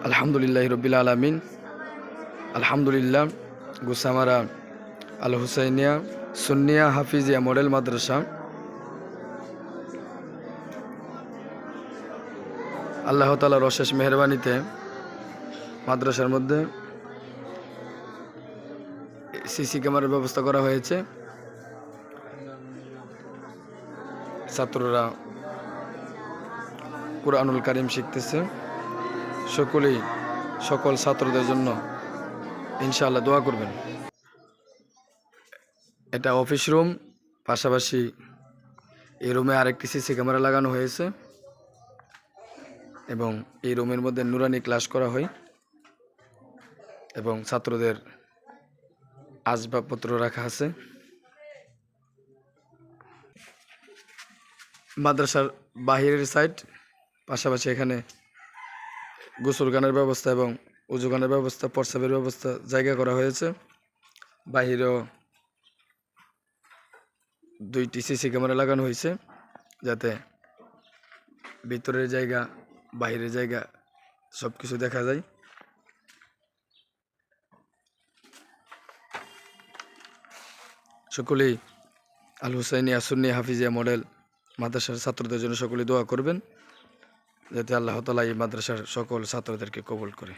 আলহামদুলিল্লাহ রব্বিল আলামিন। আলহামদুলিল্লাহ গুসামারা আল হুসাইনিয়া সুন্নিয়া হাফিজিয়া মডেল মাদ্রাসা আল্লাহ তাআলার অশেষ মেহেরবানিতে মাদ্রাসার মধ্যে সিসি ক্যামেরার ব্যবস্থা করা হয়েছে। ছাত্ররা কুরআনুল কারীম শিখতেছে। সকলেই সকল ছাত্রদের জন্য ইনশাআল্লাহ দোয়া করবেন। এটা অফিস রুম, পাশাপাশি এই রুমে আরেকটি সিসি ক্যামেরা লাগানো হয়েছে এবং এই রুমের মধ্যে নুরানি ক্লাস করা হয় এবং ছাত্রদের আসবাবপত্র রাখা আছে। মাদ্রাসার বাহিরের সাইড, পাশাপাশি এখানে গোসলখানার ব্যবস্থা এবং উজুখানার ব্যবস্থা, প্রস্রাবের ব্যবস্থা জায়গা করা হয়েছে। বাহিরেও দুইটি সিসি ক্যামেরা লাগানো হয়েছে যাতে ভিতরের জায়গা বাহিরের জায়গা সব কিছু দেখা যায়। সকলেই আল হুসাইনিয়া সুন্নিয়া হাফিজিয়া মডেল মাদ্রাসার ছাত্রদের জন্য সকলেই দোয়া করবেন যাতে আল্লাহ তাআলা এই মাদ্রাসার সকল ছাত্রদেরকে কবুল করে।